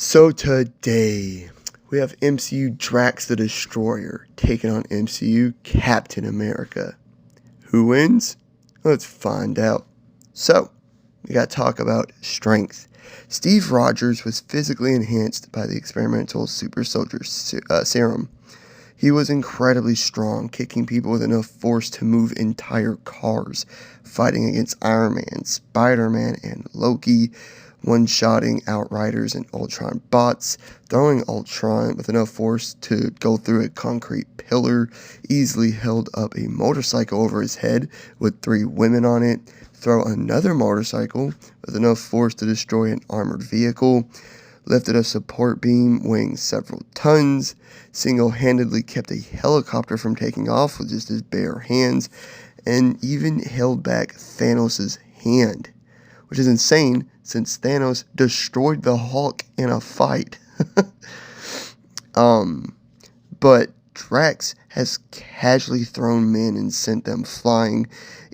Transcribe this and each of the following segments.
So today, we have MCU Drax the Destroyer taking on MCU Captain America. Who wins? Let's find out. So, we got to talk about strength. Steve Rogers was physically enhanced by the experimental super soldier serum. He was incredibly strong, kicking people with enough force to move entire cars, fighting against Iron Man, Spider-Man, and Loki, one-shotting Outriders and Ultron bots, throwing Ultron with enough force to go through a concrete pillar, easily held up a motorcycle over his head with 3 women on it, throw another motorcycle with enough force to destroy an armored vehicle, lifted a support beam weighing several tons, single-handedly kept a helicopter from taking off with just his bare hands, and even held back Thanos' hand, which is insane since Thanos destroyed the Hulk in a fight. But Drax has casually thrown men and sent them flying,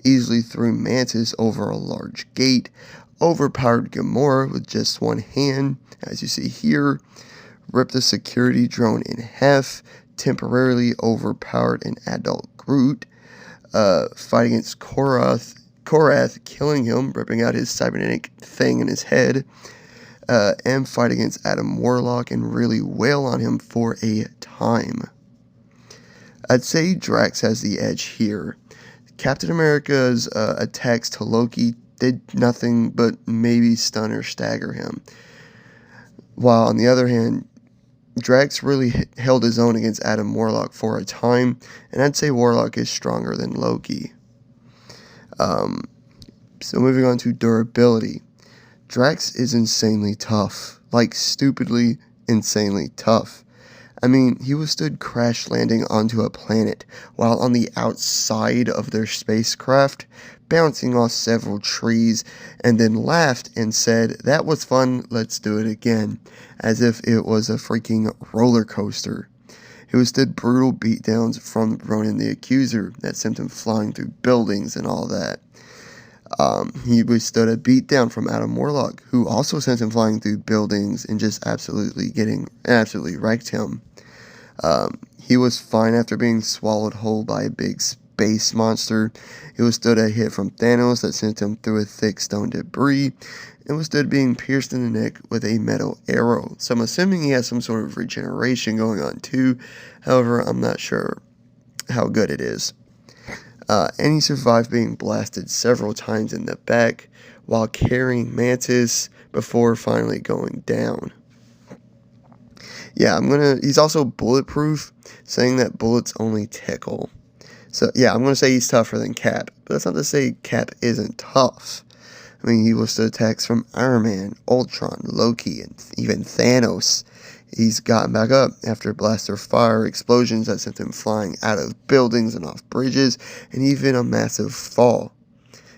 easily threw Mantis over a large gate, overpowered Gamora with just one hand, as you see here, ripped a security drone in half, temporarily overpowered an adult Groot, fight against Korath, killing him, ripping out his cybernetic thing in his head, and fight against Adam Warlock and really wail on him for a time. I'd say Drax has the edge here. Captain America's attacks to Loki did nothing but maybe stun or stagger him. While on the other hand, Drax really held his own against Adam Warlock for a time, and I'd say Warlock is stronger than Loki. So moving on to durability. Drax is insanely tough, like stupidly insanely tough. I mean, he withstood crash landing onto a planet while on the outside of their spacecraft, bouncing off several trees, and then laughed and said, "That was fun, let's do it again," as if it was a freaking roller coaster. He withstood brutal beatdowns from Ronan the Accuser that sent him flying through buildings and all that. He withstood a beatdown from Adam Warlock, who also sent him flying through buildings and just absolutely wrecked him. He was fine after being swallowed whole by a big space monster. He withstood a hit from Thanos that sent him through a thick stone debris, and withstood being pierced in the neck with a metal arrow. So I'm assuming he has some sort of regeneration going on too. However, I'm not sure how good it is. And he survived being blasted several times in the back while carrying Mantis before finally going down. Yeah, he's also bulletproof, saying that bullets only tickle. So yeah, I'm gonna say he's tougher than Cap, but that's not to say Cap isn't tough. I mean, he withstood attacks from Iron Man, Ultron, Loki, and even Thanos. He's gotten back up after blaster fire explosions that sent him flying out of buildings and off bridges, and even a massive fall.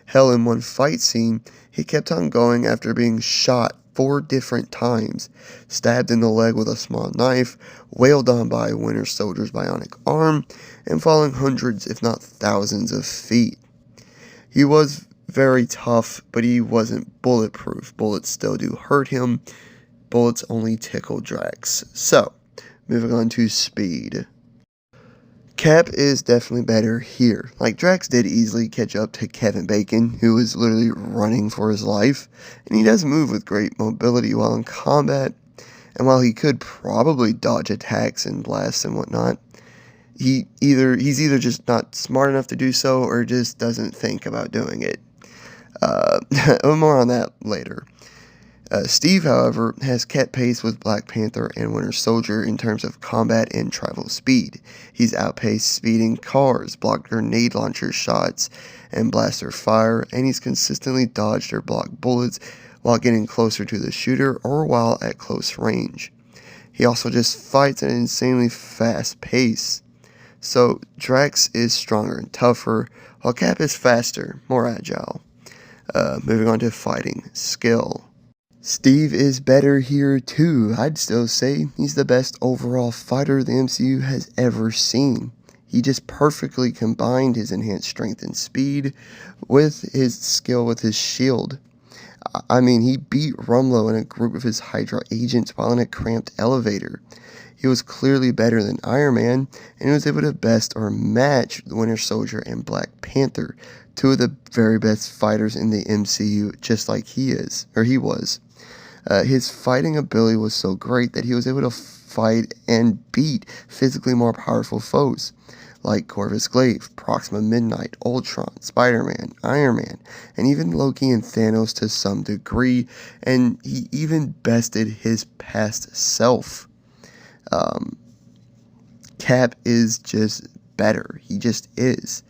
Hell, in one fight scene, he kept on going after being shot 4 different times, stabbed in the leg with a small knife, wailed on by Winter Soldier's bionic arm, and falling hundreds if not thousands of feet. He was very tough, but he wasn't bulletproof. Bullets still do hurt him. Bullets only tickle Drax. So, moving on to speed. Cap is definitely better here. Like, Drax did easily catch up to Kevin Bacon, who was literally running for his life, and he does move with great mobility while in combat, and while he could probably dodge attacks and blasts and whatnot, he's either just not smart enough to do so, or just doesn't think about doing it. More on that later. Steve, however, has kept pace with Black Panther and Winter Soldier in terms of combat and travel speed. He's outpaced speeding cars, blocked grenade launcher shots, and blaster fire, and he's consistently dodged or blocked bullets while getting closer to the shooter or while at close range. He also just fights at an insanely fast pace. So Drax is stronger and tougher, while Cap is faster, more agile. Moving on to fighting skill. Steve is better here too. I'd still say he's the best overall fighter the MCU has ever seen. He just perfectly combined his enhanced strength and speed with his skill with his shield. I mean, he beat Rumlow and a group of his Hydra agents while in a cramped elevator. He was clearly better than Iron Man, and he was able to best or match the Winter Soldier and Black Panther, two of the very best fighters in the MCU, just like he was. His fighting ability was so great that he was able to fight and beat physically more powerful foes, like Corvus Glaive, Proxima Midnight, Ultron, Spider-Man, Iron Man, and even Loki and Thanos to some degree, and he even bested his past self. Cap is just better. He just is.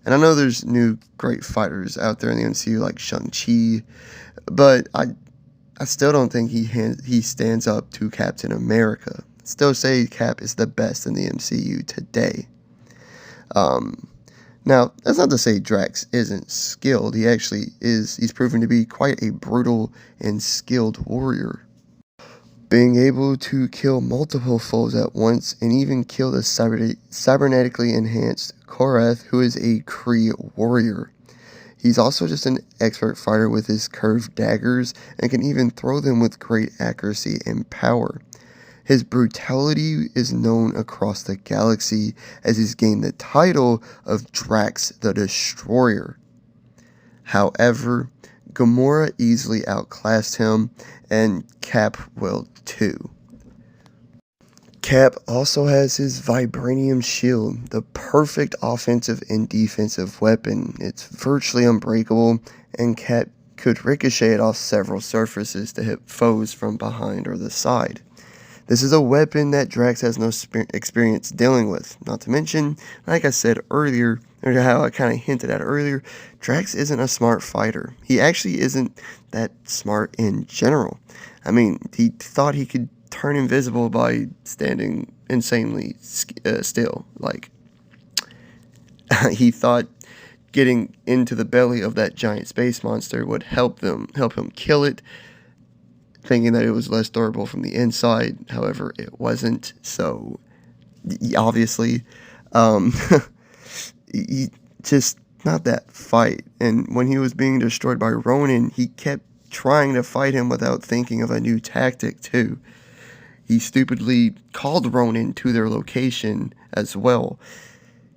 And I know there's new great fighters out there in the MCU like Shang-Chi, but I still don't think he stands up to Captain America. Still say Cap is the best in the MCU today. Now, that's not to say Drax isn't skilled. He actually is. He's proven to be quite a brutal and skilled warrior. Being able to kill multiple foes at once and even kill the cybernetically enhanced Korath, who is a Kree warrior. He's also just an expert fighter with his curved daggers and can even throw them with great accuracy and power. His brutality is known across the galaxy as he's gained the title of Drax the Destroyer. However, Gamora easily outclassed him, and Cap will too. Cap also has his vibranium shield, the perfect offensive and defensive weapon. It's virtually unbreakable, and Cap could ricochet it off several surfaces to hit foes from behind or the side. This is a weapon that Drax has no experience dealing with. Not to mention, like I said earlier, or how I kind of hinted at earlier, Drax isn't a smart fighter. He actually isn't that smart in general. I mean, he thought he could turn invisible by standing insanely still. Like, he thought getting into the belly of that giant space monster would help him kill it, thinking that it was less durable from the inside. However, it wasn't. So, obviously, he just not that fight. And when he was being destroyed by Ronan, he kept trying to fight him without thinking of a new tactic too. He stupidly called Ronan to their location as well.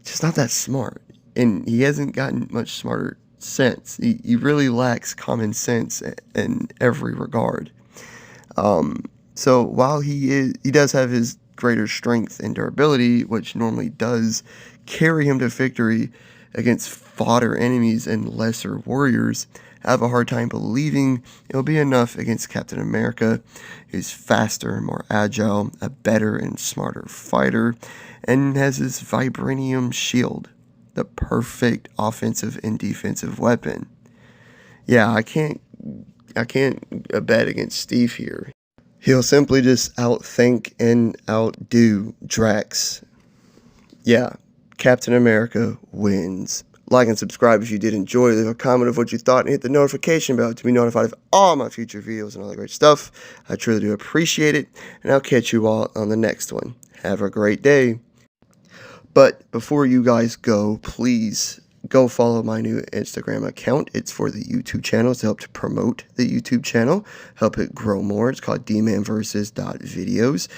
Just not that smart. And he hasn't gotten much smarter since. He really lacks common sense in every regard. So while he does have his greater strength and durability, which normally does carry him to victory against fodder enemies and lesser warriors, I have a hard time believing it'll be enough against Captain America, who's faster and more agile, a better and smarter fighter, and has his vibranium shield, the perfect offensive and defensive weapon. Yeah, I can't bet against Steve here. He'll simply just outthink and outdo Drax. Yeah, Captain America wins. Like and subscribe if you did enjoy. Leave a comment of what you thought and hit the notification bell to be notified of all my future videos and all that great stuff. I truly do appreciate it, and I'll catch you all on the next one. Have a great day. But before you guys go, please go follow my new Instagram account. It's for the YouTube channel to help to promote the YouTube channel, help it grow more. It's called dmanversus.videos.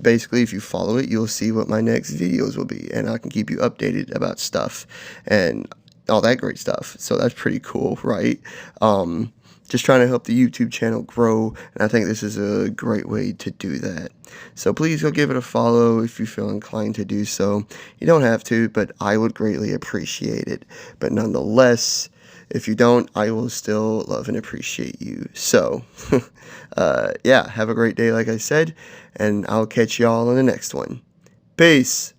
Basically, if you follow it, you'll see what my next videos will be, and I can keep you updated about stuff and all that great stuff. So that's pretty cool, right? Just trying to help the YouTube channel grow, and I think this is a great way to do that. So please go give it a follow if you feel inclined to do so. You don't have to, but I would greatly appreciate it. But nonetheless, if you don't, I will still love and appreciate you. So, yeah, have a great day, like I said, and I'll catch y'all on the next one. Peace.